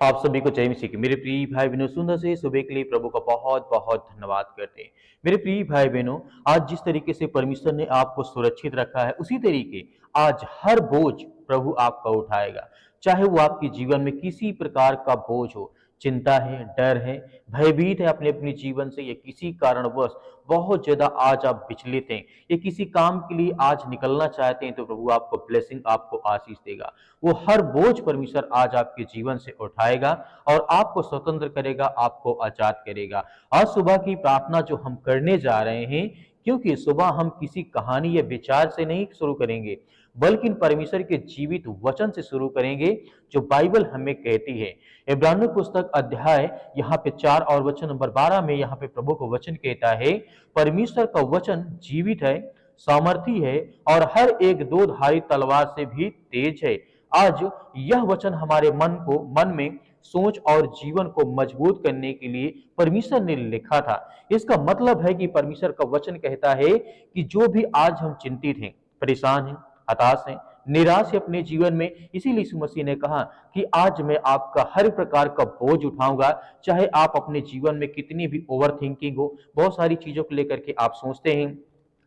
आप सभी को जय मसीह की। मेरे प्रिय भाई बहनों, सुंदर से सुबह के लिए प्रभु का बहुत बहुत धन्यवाद करते हैं। मेरे प्रिय भाई बहनों, आज जिस तरीके से परमेश्वर ने आपको सुरक्षित रखा है, उसी तरीके आज हर बोझ प्रभु आपका उठाएगा। चाहे वो आपके जीवन में किसी प्रकार का बोझ हो, चिंता है, डर है, भयभीत है अपने अपने जीवन से, या किसी कारणवश बहुत ज्यादा आज आप विचलित हैं, या किसी काम के लिए आज निकलना चाहते हैं, तो प्रभु आपको ब्लेसिंग, आपको आशीष देगा। वो हर बोझ परमेश्वर आज आपके जीवन से उठाएगा और आपको स्वतंत्र करेगा, आपको आजाद करेगा। आज सुबह की प्रार्थना जो हम करने जा रहे हैं, क्योंकि सुबह हम किसी कहानी या विचार से नहीं शुरू करेंगे, बल्कि परमेश्वर के जीवित वचन से शुरू करेंगे, जो बाइबल हमें कहती है। इब्रानियों पुस्तक अध्याय यहाँ पे 4 और वचन नंबर 12 में यहाँ पे प्रभु का वचन कहता है, परमेश्वर का वचन जीवित है, सामर्थी है और हर एक दो धारी तलवार से भी तेज है। आज यह वचन हमारे मन में सोच और जीवन को मजबूत करने के लिए परमेश्वर ने लिखा था। इसका मतलब है कि परमेश्वर का वचन कहता है कि जो भी आज हम चिंतित हैं, परेशान हैं, हताश हैं, निराश है अपने जीवन में, इसीलिए यीशु मसीह ने कहा कि आज मैं आपका हर प्रकार का बोझ उठाऊंगा। चाहे आप अपने जीवन में कितनी भी ओवर थिंकिंग हो, बहुत सारी चीजों को लेकर के आप सोचते हैं,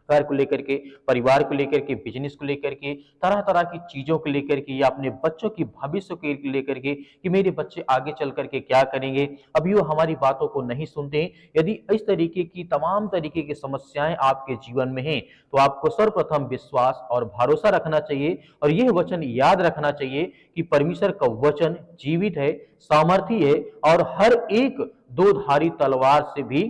घर को लेकर के, परिवार को लेकर के, बिजनेस को लेकर के, तरह तरह की चीजों को लेकर के, या अपने बच्चों की भविष्य को लेकर के कि मेरे बच्चे आगे चल करके क्या करेंगे, अभी वो हमारी बातों को नहीं सुनते। यदि इस तरीके की तमाम तरीके की समस्याएं आपके जीवन में हैं, तो आपको सर्वप्रथम विश्वास और भरोसा रखना चाहिए और यह वचन याद रखना चाहिए कि परमेश्वर का वचन जीवित है, सामर्थी है और हर एक दो धारी तलवार से भी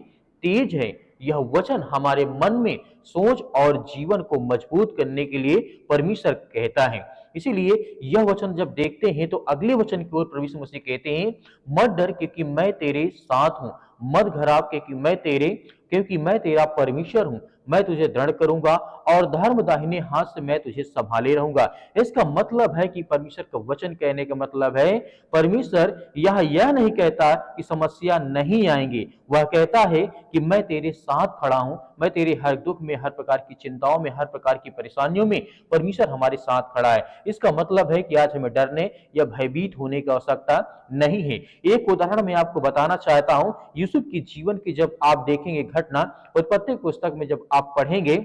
तेज है। यह वचन हमारे मन में सोच और जीवन को मजबूत करने के लिए परमेश्वर कहता है। इसीलिए यह वचन जब देखते हैं, तो अगले वचन की ओर प्रभु यीशु मसीह कहते हैं, मत डर क्योंकि मैं तेरे साथ हूं, मत घबराओ क्योंकि मैं तेरा परमेश्वर हूं, मैं तुझे दृढ़ करूंगा और धर्म दाहिने हाथ से मैं तुझे संभाले रहूंगा। इसका मतलब है कि परमेश्वर का वचन कहने का मतलब है, परमेश्वर यह नहीं कहता कि समस्या नहीं आएंगी, वह कहता है कि मैं तेरे साथ खड़ा हूं, मैं तेरे हर दुख में, हर प्रकार की चिंताओं में, हर प्रकार की परेशानियों में परमेश्वर हमारे साथ खड़ा है। इसका मतलब है कि आज हमें डरने या भयभीत होने की आवश्यकता नहीं है। एक उदाहरण मैं आपको बताना चाहता हूं, यूसुफ की जीवन की जब आप देखेंगे घटना, उत्पत्ति पुस्तक में जब आप पढ़ेंगे,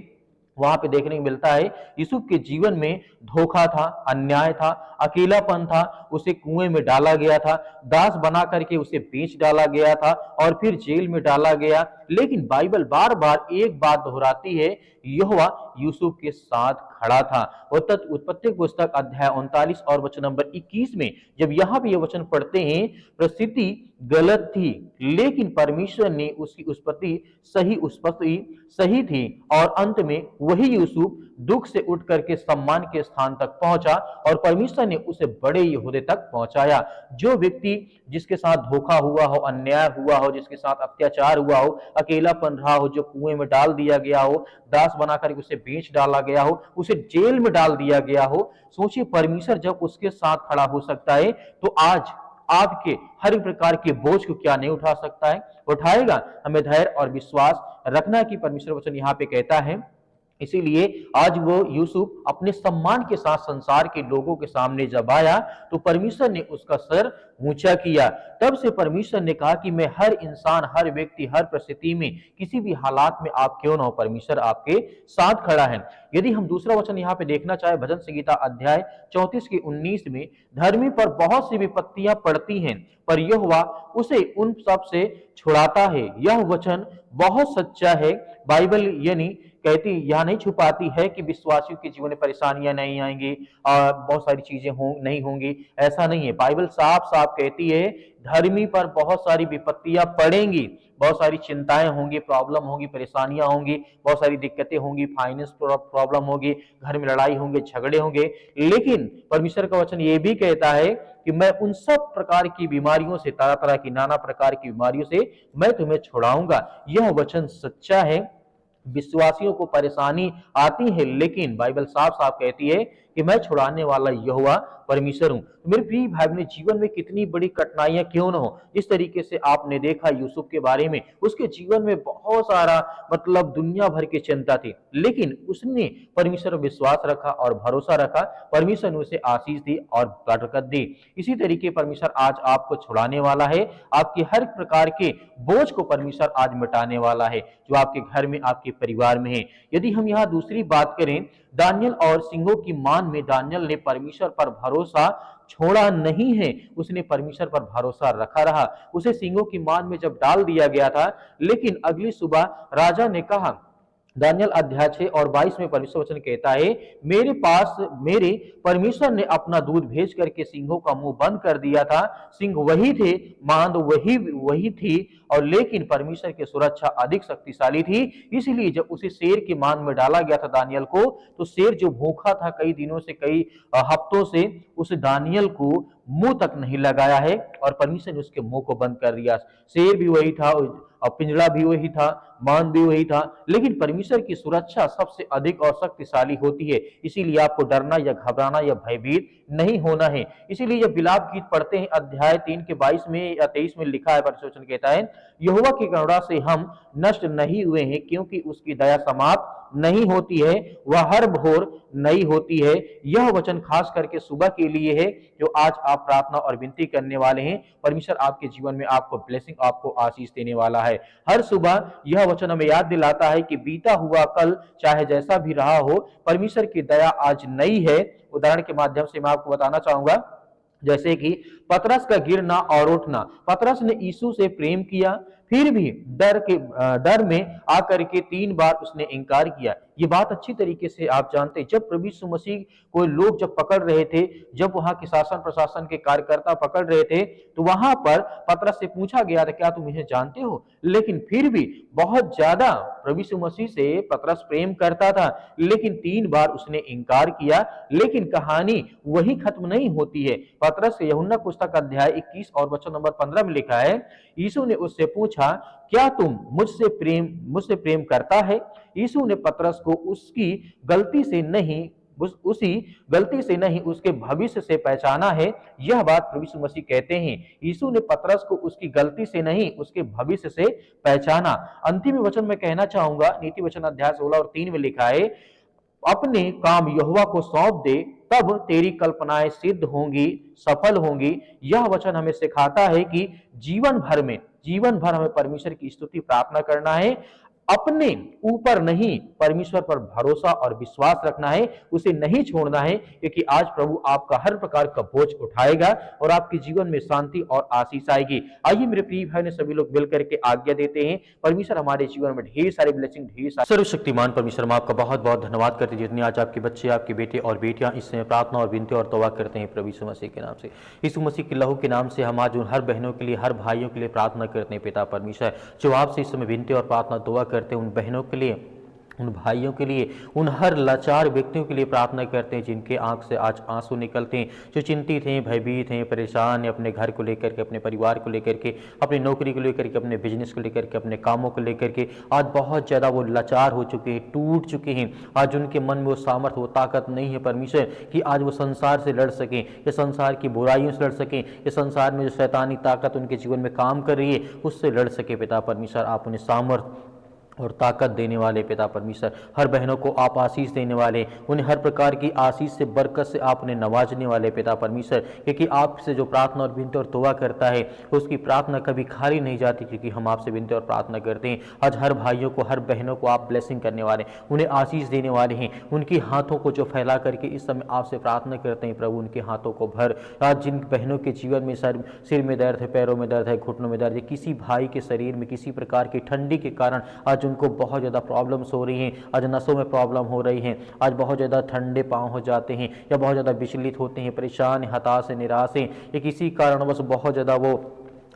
वहां पे देखने को मिलता है यूसुफ के जीवन में धोखा था, अन्याय था, अकेलापन था, उसे कुएं में डाला गया था, दास बना करके उसे बेच डाला गया था और फिर जेल में डाला गया। लेकिन बाइबल बार बार एक बात दोहराती है, यहोवा यूसुफ के साथ खड़ा था। उत्पत्ति पुस्तक अध्याय 39 और वचन नंबर 21 में जब यहाँ पे ये वचन पढ़ते हैं, परिस्थिति गलत थी लेकिन परमेश्वर ने उसकी उत्पत्ति सही थी और अंत में वही यूसुफ दुख से उठ करके सम्मान के स्थान तक पहुंचा और परमेश्वर ने उसे बड़े यहूदे तक पहुंचाया। जो व्यक्ति जिसके साथ धोखा हुआ हो, अन्याय हुआ हो, जिसके साथ अत्याचार हुआ हो, अकेलापन रहा हो, जो कुएं में डाल दिया गया हो, दास बनाकर उसे बेच डाला गया हो, उसे जेल में डाल दिया गया हो, सोचिए परमेश्वर जब उसके साथ खड़ा हो सकता है, तो आज आपके हर प्रकार के बोझ को क्या नहीं उठा सकता है, उठाएगा। हमें धैर्य और विश्वास रखना कि परमेश्वर वचन यहाँ पे कहता है। इसीलिए आज वो यूसुफ अपने सम्मान के साथ संसार के लोगों के सामने जब आया, तो परमेश्वर ने उसका सर ऊंचा किया। तब से परमेश्वर ने कहा कि मैं हर इंसान, हर व्यक्ति, हर परिस्थिति में, किसी भी हालात में आप क्यों ना हो, परमेश्वर आपके साथ खड़ा है। यदि हम दूसरा वचन यहाँ पे देखना चाहे, भजन संहिता अध्याय 34 के 19 में, धर्मी पर बहुत सी विपत्तियां पड़ती हैं पर यहोवा उसे उन सब से छुड़ाता है। यह वचन बहुत सच्चा है। बाइबल यानी कहती, यह नहीं छुपाती है कि विश्वासियों के जीवन में परेशानियां नहीं आएंगी और बहुत सारी चीजें नहीं होंगी, ऐसा नहीं है। बाइबल साफ साफ कहती है, धर्मी पर बहुत सारी विपत्तियां पड़ेंगी, बहुत सारी चिंताएं होंगी, प्रॉब्लम होंगी, परेशानियां होंगी, बहुत सारी दिक्कतें होंगी, फाइनेंस प्रॉब्लम होगी, घर में लड़ाई होंगे, झगड़े होंगे। लेकिन परमेश्वर का वचन ये भी कहता है कि मैं उन सब प्रकार की बीमारियों से, तरह तरह की नाना प्रकार की बीमारियों से मैं तुम्हें छुड़ाऊंगा। यह वचन सच्चा है। विश्वासियों को परेशानी आती है, लेकिन बाइबल साफ साफ कहती है कि मैं छुड़ाने वाला यहोवा परमेश्वर हूं। तो मेरे प्रिय भाई बहनों, जीवन में कितनी बड़ी कठिनाइयां क्यों ना हो, जिस तरीके से आपने देखा यूसुफ के बारे में, उसके जीवन में बहुत सारा मतलब दुनिया भर की चिंता थी, लेकिन उसने परमेश्वर पर विश्वास रखा और भरोसा रखा। परमेश्वर ने उसे आशीष दी और बरकत दी। इसी तरीके परमेश्वर आज आपको छुड़ाने वाला है। आपके हर प्रकार के बोझ को परमेश्वर आज मिटाने वाला है, जो आपके घर में, आपके परिवार में है। यदि हम यहाँ दूसरी बात करें, दानियल और सिंहों की मान में दानियल ने परमेश्वर पर भरोसा छोड़ा नहीं है, उसने परमेश्वर पर भरोसा रखा रहा। उसे सिंहों की मान में जब डाल दिया गया था, लेकिन अगली सुबह राजा ने कहा, दानियल अध्याय 6 और 22 में परमेश्वर वचन कहता है, मेरे पास मेरे परमेश्वर ने अपना दूध भेज करके सिंहों का मुंह बंद कर दिया था। सिंह वही थे, मांद वही वही थी, और लेकिन परमेश्वर की सुरक्षा अधिक शक्तिशाली थी। इसलिए जब उसे शेर की मान में डाला गया था दानियल को, तो शेर जो भूखा था कई दिनों से, कई हफ्तों से, उस दानियल को मुंह तक नहीं लगाया है, और परमेश्वर ने उसके मुंह को बंद कर दिया। शेर भी वही था और पिंजड़ा भी वही था, मान भी वही था, लेकिन परमेश्वर की सुरक्षा सबसे अधिक और शक्तिशाली होती है। इसीलिए आपको डरना या घबराना या भयभीत नहीं होना है। इसीलिए जब विलाप गीत पढ़ते हैं, अध्याय 3 के 22 में या 23 में लिखा है, परमेश्वर वचन कहता है, यहोवा की करुणा से हम नष्ट नहीं हुए हैं, क्योंकि उसकी दया समाप्त नहीं होती है, वह हर भोर नई होती है। यह वचन खास करके सुबह के लिए है, जो आज आप प्रार्थना और विनती करने वाले हैं। परमेश्वर आपके जीवन में आपको ब्लेसिंग, आपको आशीष देने वाला है। हर सुबह यह वचन हमें याद दिलाता है कि बीता हुआ कल चाहे जैसा भी रहा हो, परमेश्वर की दया आज नई है। उदाहरण के माध्यम से मैं आपको बताना चाहूंगा, जैसे कि पतरस का गिरना और उठना। पतरस ने यीशु से प्रेम किया, फिर भी डर में आकर के 3 बार उसने इनकार किया। ये बात अच्छी तरीके से आप जानते हैं। जब प्रभु यीशु मसीह को लोग जब पकड़ रहे थे, जब वहां के शासन प्रशासन के कार्यकर्ता पकड़ रहे थे, तो वहां पर पतरस से पूछा गया था, क्या तुम इन्हें जानते हो? लेकिन फिर भी बहुत ज्यादा प्रभु यीशु मसीह से पतरस प्रेम करता था, लेकिन 3 बार उसने इनकार किया। लेकिन कहानी वही खत्म नहीं होती है। पतरस के यूहन्ना पुस्तक अध्याय 21 और वचन नंबर 15 में लिखा है, यीशु ने उससे पूछा, क्या तुम मुझसे प्रेम करता है? यीशु ने पतरस को उसी गलती से नहीं उसके भविष्य से पहचाना है। यह बात प्रभु यीशु मसीह कहते हैं, यीशु ने पतरस को उसकी गलती से नहीं उसके भविष्य से पहचाना। अंतिम वचन में कहना चाहूंगा, नीति वचन अध्याय 16 और 3 में लिखा है, अपने काम यहोवा को सौंप दे, तब तेरी कल्पनाएं सिद्ध होंगी, सफल होंगी। यह वचन हमें सिखाता है कि जीवन भर हमें परमेश्वर की स्तुति प्रार्थना करना है। अपने ऊपर नहीं, परमेश्वर पर भरोसा और विश्वास रखना है, उसे नहीं छोड़ना है, क्योंकि आज प्रभु आपका हर प्रकार का बोझ उठाएगा और आपके जीवन में शांति और आशीष आएगी। आइए मेरे प्रिय भाई ने सभी लोग मिलकर के आज्ञा देते हैं। परमेश्वर हमारे जीवन में ढेर सारे ब्लेसिंग, ढेर सारे सर्वशक्तिमान परमेश्वर, हम आपका बहुत बहुत धन्यवाद करते हैं, जितने आज आपके बच्चे, आपके बेटे और बेटियां इस समय प्रार्थना और विनती और तौबा करते हैं प्रभु यीशु मसीह के नाम से। यीशु मसीह के लहू के नाम से हम आज उन हर बहनों के लिए, हर भाइयों के लिए प्रार्थना करते हैं। पिता परमेश्वर, जो आपसे इस समय विनती और प्रार्थना दुआ करते हैं, उन बहनों के लिए, उन भाइयों के लिए, उन हर लाचार व्यक्तियों के लिए प्रार्थना करते हैं, जिनके आंख से आज आंसू निकलते हैं, जो चिंतित हैं, भयभीत हैं, परेशान हैं, अपने घर को लेकर के, अपने परिवार को लेकर के, अपनी नौकरी को लेकर के, अपने बिजनेस को लेकर के, अपने कामों को लेकर के आज बहुत ज़्यादा वो लाचार हो चुके हैं, टूट चुके हैं। आज उनके मन में वो सामर्थ्य, वो ताकत नहीं है परमेश्वर कि आज वो संसार से लड़ सकें, या संसार की बुराइयों से लड़ सकें, या संसार में जो शैतानी ताकत उनके जीवन में काम कर रही है उससे लड़ सके। पिता परमेश्वर, आप उन्हें सामर्थ्य और ताकत देने वाले पिता परमेश्वर, हर बहनों को आप आशीष देने वाले, उन्हें हर प्रकार की आशीष से, बरकत से आप उन्हें नवाजने वाले पिता परमेश्वर, क्योंकि आपसे जो प्रार्थना और विनती और दुआ करता है उसकी प्रार्थना कभी खाली नहीं जाती, क्योंकि हम आपसे विनती और प्रार्थना करते हैं। आज हर भाइयों को, हर बहनों को आप ब्लेसिंग करने वाले, उन्हें आशीष देने वाले हैं। उनकी हाथों को जो फैला करके इस समय आपसे प्रार्थना करते हैं प्रभु, उनके हाथों को भर। आज जिन बहनों के जीवन में सिर में दर्द है, पैरों में दर्द है, घुटनों में दर्द है, किसी भाई के शरीर में किसी प्रकार की ठंडी के कारण आज उनको बहुत ज़्यादा प्रॉब्लम्स हो रही हैं, आज नसों में प्रॉब्लम हो रही हैं, आज बहुत ज़्यादा ठंडे पाँव हो जाते हैं, या बहुत ज़्यादा विचलित होते हैं, परेशान, हताश, निराश हैं, या किसी कारणवश बहुत ज़्यादा वो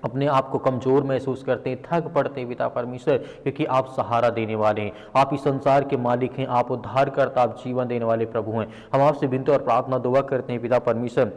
अपने आप को कमजोर महसूस करते हैं, थक पड़ते हैं पिता परमेश्वर, क्योंकि आप सहारा देने वाले हैं, आप इस संसार के मालिक हैं, आप उद्धारकर्ता, आप जीवन देने वाले प्रभु हैं। हम आपसे विनती और प्रार्थना दुआ करते हैं पिता परमेश्वर,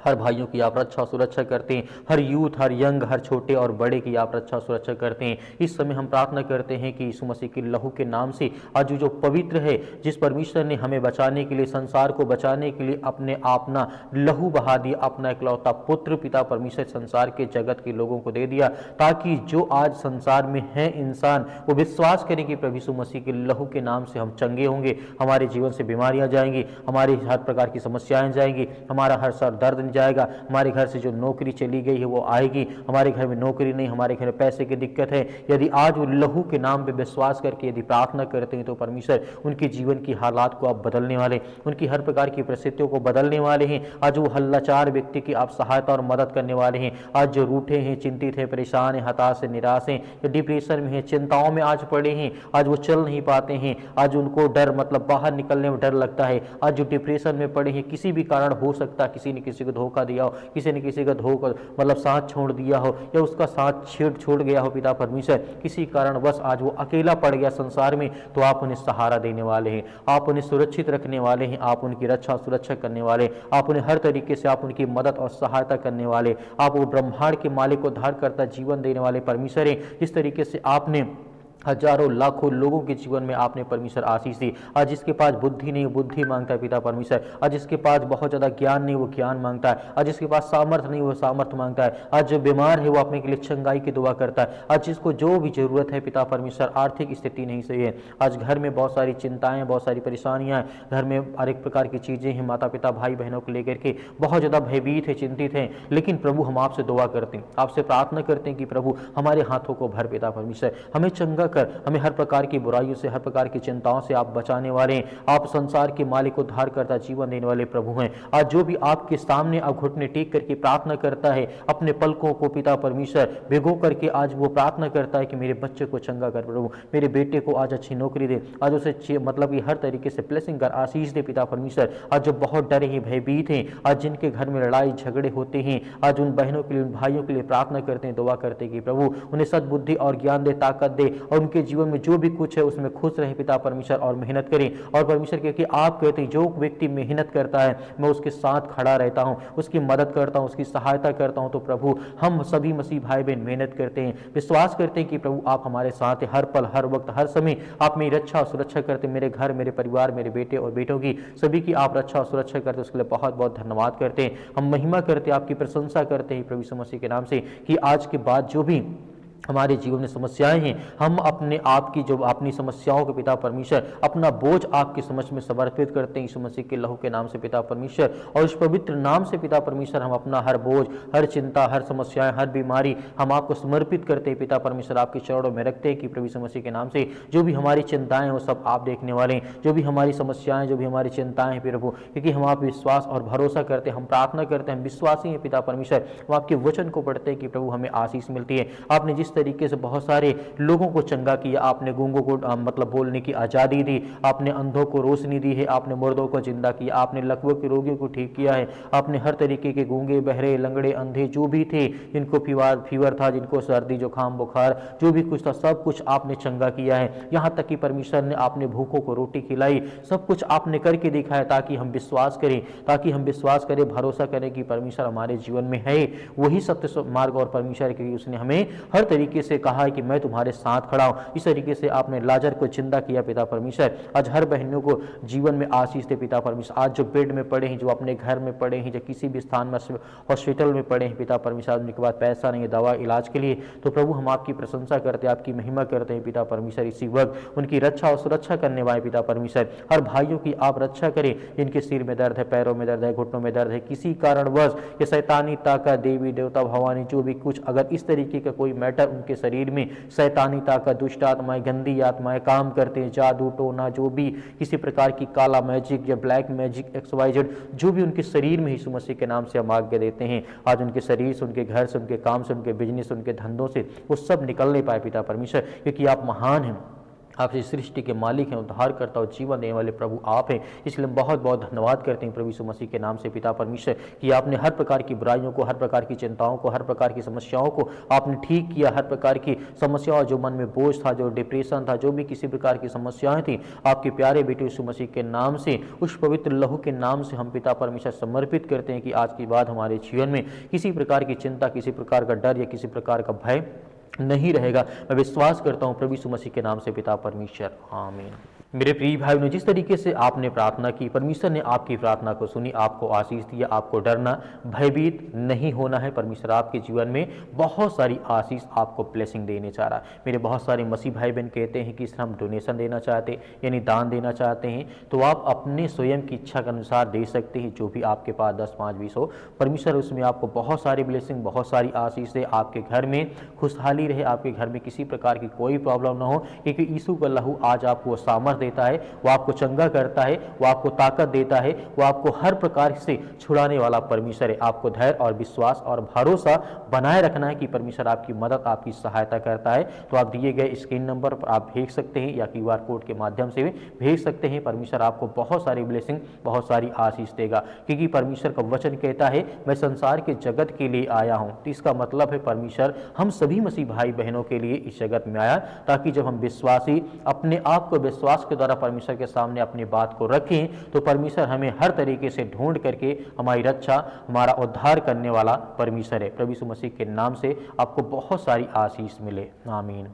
हर भाइयों की आप रक्षा और सुरक्षा करते हैं, हर यूथ, हर यंग, हर छोटे और बड़े की आप रक्षा और सुरक्षा करते हैं। इस समय हम प्रार्थना करते हैं कि यीशु मसीह के लहू के नाम से आज जो पवित्र है, जिस परमेश्वर ने हमें बचाने के लिए, संसार को बचाने के लिए अपने अपना लहू बहा दिया, अपना इकलौता पुत्र पिता परमेश्वर संसार के जगत के लोगों को दे दिया, ताकि जो आज संसार में है इंसान वो विश्वास करें कि प्रभु यीशु मसीह के लहू के नाम से हम चंगे होंगे, हमारे जीवन से बीमारियां जाएंगी, हमारी हर प्रकार की समस्याएं जाएंगी, हमारा हर सर दर्द जाएगा, हमारे घर से जो नौकरी चली गई है वो आएगी, हमारे घर में नौकरी नहीं, हमारे घर में पैसे की दिक्कत है। यदि आज वो लहू के नाम पे विश्वास करके यदि प्रार्थना करते हैं तो परमेश्वर उनके जीवन की हालात को आप बदलने वाले, उनकी हर प्रकार की परिस्थितियों को बदलने वाले हैं। आज वो हल्लाचार व्यक्ति की आप सहायता और मदद करने वाले हैं। आज जो रूठे हैं, चिंतित है, परेशान है, हताश है, निराश हैं, डिप्रेशन में है, चिंताओं में आज पड़े हैं, आज वो चल नहीं पाते हैं, आज उनको डर मतलब बाहर निकलने में डर लगता है, आज जो डिप्रेशन में पड़े हैं, किसी भी कारण हो सकता है, किसी ने किसी को धोखा दिया हो, किसी ने किसी का धोखा मतलब साथ छोड़ दिया हो, या उसका साथ छोड़ गया हो पिता परमेश्वर, किसी कारण बस आज वो अकेला पड़ गया संसार में, तो आप उन्हें सहारा देने वाले हैं, आप उन्हें सुरक्षित रखने वाले हैं, आप उनकी रक्षा सुरक्षा करने वाले, आप उन्हें हर तरीके से आप उनकी मदद और सहायता करने वाले, आप वो ब्रह्मांड के मालिक को धार करता जीवन देने वाले परमेश्वर हैं। जिस तरीके से आपने हजारों लाखों लोगों के जीवन में आपने परमेश्वर आशीष दी, आज जिसके पास बुद्धि नहीं वो बुद्धि मांगता है पिता परमेश्वर, आज जिसके पास बहुत ज़्यादा ज्ञान नहीं वो ज्ञान मांगता है, आज जिसके पास सामर्थ्य नहीं वो सामर्थ्य मांगता है, आज जो बीमार है वो अपने के लिए चंगाई की दुआ करता है, आज जिसको जो भी जरूरत है पिता परमेश्वर, आर्थिक स्थिति नहीं सही है, आज घर में बहुत सारी चिंताएं, बहुत सारी परेशानियां, घर में हर एक प्रकार की चीज़ें हैं, माता पिता भाई बहनों को लेकर के बहुत ज़्यादा भयभीत है, चिंतित हैं, लेकिन प्रभु हम आपसे दुआ करते हैं, आपसे प्रार्थना करते हैं कि प्रभु हमारे हाथों को भर पिता परमेश्वर, हमें चंगा कर, हमें हर प्रकार की बुराइयों से, हर प्रकार की चिंताओं से आप बचाने वाले हैं, आप संसार के मालिक को धार करता जीवन देने वाले प्रभु हैं। आज जो भी आपके सामने अब घुटने टेक करके प्रार्थना करता है, अपने पलकों को पिता परमेश्वर भिगो करके आज वो प्रार्थना करता है कि मेरे बच्चे को चंगा कर प्रभु, मेरे बेटे को आज अच्छी नौकरी दे, आज उसे मतलब कि हर तरीके से ब्लेसिंग कर, आशीष दे पिता परमेश्वर। आज जो बहुत डरे हैं, भयभीत हैं, आज जिनके घर में लड़ाई झगड़े होते हैं, आज उन बहनों के लिए, उन भाइयों के लिए प्रार्थना करते हैं, दुआ करते हैं कि प्रभु उन्हें सद्बुद्धि और ज्ञान दे, ताकत दे, और उनके जीवन में जो भी कुछ है उसमें खुश रहे पिता परमेश्वर, और मेहनत करें। और परमेश्वर क्योंकि आप कहते हैं जो व्यक्ति मेहनत करता है मैं उसके साथ खड़ा रहता हूं, उसकी मदद करता हूं, उसकी सहायता करता हूं। तो प्रभु हम सभी मसीह भाई बहन मेहनत करते हैं, विश्वास करते हैं कि प्रभु आप हमारे साथ हैं, हर पल, हर वक्त, हर समय आप मेरी रक्षा और सुरक्षा करते, मेरे घर, मेरे परिवार, मेरे बेटे और बेटों की सभी की आप रक्षा और सुरक्षा करते, उसके लिए बहुत बहुत धन्यवाद करते हैं। हम महिमा करते हैं, आपकी प्रशंसा करते हैं प्रभु यीशु मसीह के नाम से, कि आज के बाद जो भी हमारे जीवन में समस्याएं हैं, हम अपने आप की जो अपनी समस्याओं के पिता परमेश्वर अपना बोझ आपके समझ में समर्पित करते हैं यीशु मसीह के लहू के नाम से पिता परमेश्वर, और उस पवित्र नाम से पिता परमेश्वर हम अपना हर बोझ, हर चिंता, हर समस्याएं, हर बीमारी हम आपको समर्पित करते हैं पिता परमेश्वर, आपके चरणों में रखते हैं कि प्रभु यीशु मसीह के नाम से जो भी हमारी चिंताएं वो सब आप देखने वाले हैं, जो भी हमारी समस्याएं, जो भी हमारी चिंताएं हैं प्रभु, क्योंकि हम आप विश्वास और भरोसा करते हैं, हम प्रार्थना करते हैं, हम विश्वासी हैं पिता परमेश्वर, हम आपके वचन को पढ़ते हैं कि प्रभु हमें आशीष मिलती है। आपने जिस तरीके से बहुत सारे लोगों को चंगा किया, आपने गूंगों को मतलब बोलने की आज़ादी दी, आपने अंधों को रोशनी दी है, आपने मुर्दों को जिंदा किया, आपने लकवों के रोगियों को ठीक किया है, आपने हर तरीके के गूंगे, बहरे, लंगड़े, अंधे जो भी थे, जिनको फीवर था, जिनको सर्दी, जुकाम, बुखार जो भी कुछ था, सब कुछ आपने चंगा किया है। यहाँ तक कि परमेश्वर ने आपने भूखों को रोटी खिलाई, सब कुछ आपने करके दिखाया, ताकि हम विश्वास करें, भरोसा करें कि परमेश्वर हमारे जीवन में है, वही सत्य मार्ग और परमेश्वर, क्योंकि उसने हमें हर तरीके से कहा है कि मैं तुम्हारे साथ खड़ा हूं। इस तरीके से आपने लाजर को जिंदा किया पिता परमेश्वर, आज हर बहनों को जीवन में आशीष दे पिता परमेश्वर, आज जो बेड में पड़े हैं, जो अपने घर में पड़े हैं, जो किसी भी स्थान में हॉस्पिटल में पड़े हैं पिता परमेश्वर, उनके पास पैसा नहीं है दवा इलाज के लिए, तो प्रभु हम आपकी प्रशंसा करते हैं, आपकी महिमा करते हैं पिता परमेश्वर। इसी वक्त उनकी रक्षा और सुरक्षा करने वाले पिता परमेश्वर, हर भाइयों की आप रक्षा करें, जिनके सिर में दर्द है, पैरों में दर्द है, घुटनों में दर्द है, किसी कारणवश ये शैतानी ताकत, देवी देवता भवानी जो भी कुछ अगर इस तरीके का कोई मैटर उनके शरीर में, शैतानी ताकत, दुष्ट आत्माएं, गंदी आत्माएं काम करते हैं, जादू टोना, जो भी किसी प्रकार की काला मैजिक या ब्लैक मैजिक XYZ जो भी उनके शरीर में यीशु मसीह के नाम से हम आज्ञा देते हैं, आज उनके शरीर से, उनके घर से, उनके काम से, उनके बिजनेस, उनके धंधों से वो सब निकलने पाए पिता परमेश्वर, क्योंकि आप महान हैं, आप इस सृष्टि के मालिक हैं, उद्धारकर्ता और जीवन देने वाले प्रभु आप हैं। इसलिए हम बहुत बहुत धन्यवाद करते हैं प्रभु यीशु मसीह के नाम से पिता परमेश्वर कि आपने हर प्रकार की बुराइयों को, हर प्रकार की चिंताओं को, हर प्रकार की समस्याओं को आपने ठीक किया। हर प्रकार की समस्याओं, जो मन में बोझ था, जो डिप्रेशन था, जो भी किसी प्रकार की समस्याएं थी, आपके प्यारे बेटे यीशु मसीह के नाम से, उस पवित्र लहू के नाम से हम पिता परमेश्वर समर्पित करते हैं कि आज के बाद हमारे जीवन में किसी प्रकार की चिंता, किसी प्रकार का डर या किसी प्रकार का भय नहीं रहेगा। मैं विश्वास करता हूँ प्रभु यीशु मसीह के नाम से पिता परमेश्वर, आमीन। मेरे प्रिय भाई बहनों, जिस तरीके से आपने प्रार्थना की, परमेश्वर ने आपकी प्रार्थना को सुनी, आपको आशीष दिया। आपको डरना, भयभीत नहीं होना है। परमेश्वर आपके जीवन में बहुत सारी आशीष, आपको ब्लेसिंग देने चाह रहा है। मेरे बहुत सारे मसीह भाई बहन कहते हैं कि सर हम डोनेशन देना चाहते हैं, यानी दान देना चाहते हैं, तो आप अपने स्वयं की इच्छा के अनुसार दे सकते हैं, जो भी आपके पास 10, 5, 20 हो। परमेश्वर उसमें आपको बहुत सारी ब्लेसिंग, बहुत सारी आशीष दे, आपके घर में खुशहाली रहे, आपके घर में किसी प्रकार की कोई प्रॉब्लम ना हो, क्योंकि यीशु का लहू आज आपको सामर्थ देता है, वो आपको चंगा करता है, वो आपको ताकत देता है, वो आपको हर प्रकार से छुड़ाने वाला परमेश्वर है। आपको धैर्य और विश्वास और भरोसा बनाए रखना है कि परमेश्वर आपकी मदद, आपकी सहायता करता है। तो आप दिए गए स्क्रीन नंबर पर आप भेज सकते हैं या QR कोड के माध्यम से भी भेज सकते हैं। परमेश्वर आपको बहुत सारी ब्लेसिंग, बहुत सारी आशीष देगा, क्योंकि परमेश्वर का वचन कहता है मैं संसार के जगत के लिए आया हूं। तो इसका मतलब है परमेश्वर हम सभी मसीह भाई बहनों के लिए इस जगत में आया, ताकि जब हम विश्वासी अपने आप को विश्वास के द्वारा परमेश्वर के सामने अपनी बात को रखें, तो परमेश्वर हमें हर तरीके से ढूंढ करके हमारी रक्षा, हमारा उद्धार करने वाला परमेश्वर है। प्रभु यीशु मसीह के नाम से आपको बहुत सारी आशीष मिले, आमीन।